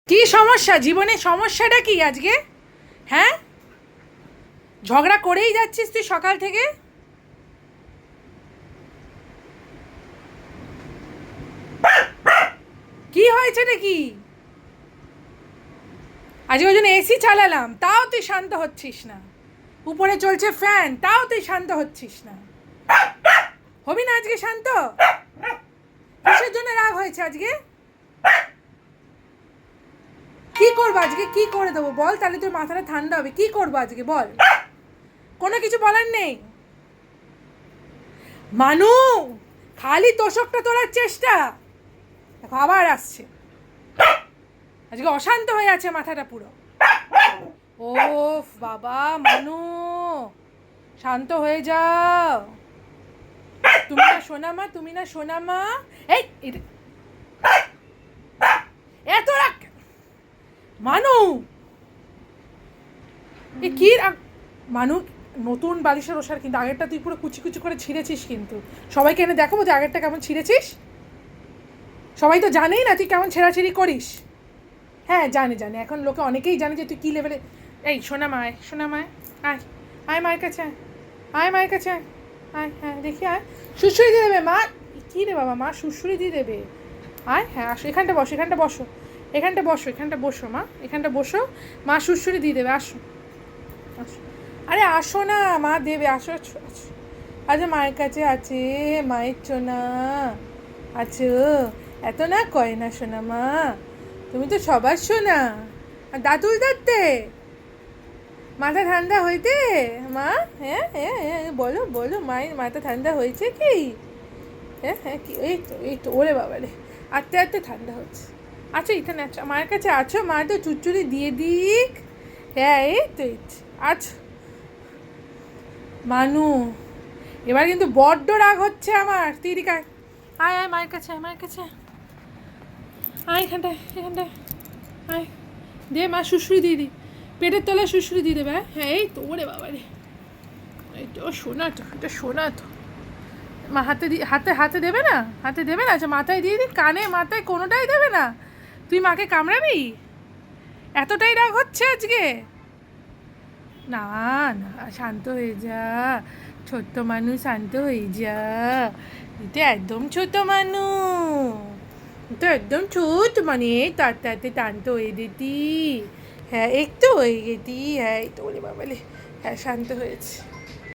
কি সমস্যা জীবনে? সমস্যাটা কি আজকে? হ্যাঁ, ঝগড়া করেই যাচ্ছিস তুই সকাল থেকে। কি হয়েছে নাকি? আজকে ওই জন্য এসি চালালাম, তাও তুই শান্ত হচ্ছিস না। উপরে চলছে ফ্যান, তাও তুই শান্ত হচ্ছিস না। হবি না আজকে শান্ত? কিসের জন্য রাগ হয়েছে আজকে? কি করবো আজকে? কি করে দেবো বল, তাহলে তোর মাথাটা ঠান্ডা হবে। কি করবো আজকে বল? কোনো কিছু বলার নেই মানু, খালি তোষকটা তোলার চেষ্টা। দেখো আবার আসছে। আজকে অশান্ত হয়ে আছে মাথাটা পুরো। ওফ বাবা মানু, শান্ত হয়ে যাও। তুমি না সোনা মা, তুমি না সোনা মা। এই এত রাগ মানু, এ কি রাগ মানু? নতুন বালিশের ওষার কিন্তু আগেরটা তুই পুরো কুচি কুচি করে ছিঁড়েছিস, কিন্তু সবাইকে এনে দেখাবো যে আগেরটা কেমন ছিঁড়েছিস। সবাই তো জানেই না তুই কেমন ছেঁড়াছিঁড়ি করিস। হ্যাঁ জানে জানে, এখন লোকে অনেকেই জানে যে তুই কী লেভেলে। এই সোনা মায়, সোনা মায়, আয় আয় মায়ের কাছে আয়, আয় মায়ের কাছে আয়, আয় হ্যাঁ দেখি আয়। সুশ্রী দিয়ে দেবে মা। কী রে বাবা, মা সুশ্রী দিয়ে দেবে। আয় হ্যাঁ আসো, এখানটা বসো, এখানটা বসো, এখানটা বসো, এখানটা বসো মা, এখানটা বসো। মা সুশ্রী দিয়ে দেবে, আসো আসো। আরে আসো না, মা দেবে, আসো আসো আসো। আচ্ছা মায়ের কাছে আছে, মায়ের চোনা আছো। এত না কয় না সোনা মা, তুমি তো সবার শোনা। আর দাঁতুল দাঁততে মাথা ঠান্ডা হইতে মা? হ্যাঁ হ্যাঁ হ্যাঁ বলো বলো, মায়ের মাথা ঠান্ডা হয়েছে কি? হ্যাঁ হ্যাঁ কি, এই তো ওরে বাবা রে, আস্তে আস্তে ঠান্ডা হচ্ছে। আচ্ছা এখানে আছো, মায়ের কাছে আছো, মা তো চুচুরি দিয়ে দিক। হ্যাঁ এই তো আচ্ছা মানু, এবার কিন্তু বড্ড রাগ হচ্ছে আমার। তুই দিকে আয়, আয় আয় মায়ের কাছে, মায়ের কাছে আয়, এখানটায় এখানটায় আয়। দে মা শুশুরি দিয়ে দি, পেটের তলায় শুশুরি দিয়ে দেবে। হ্যাঁ এই তো ওরে বাবা রে, এই তো শোনা তো, এটা শোনা তো। মা হাতে হাতে হাতে দেবে না, হাতে দেবে না। আচ্ছা মাথায় দিয়ে দি, কানে মাথায় কোনোটাই দেবে না। তুই মাকে কামড়াবি? এতটাই রাগ হচ্ছে আজকে? না না, শান্ত হয়ে যা ছোট্ট মানুষ, শান্ত হয়ে যা। তুই তো একদম ছোট মানুষ, তো একদম ছোট মানে তাড়াতাড়ি টানতে হয়ে যেতি। হ্যাঁ একটু হয়ে গেতি, হ্যাঁ এই তো ওরে বাবালে, হ্যাঁ শান্ত হয়েছে।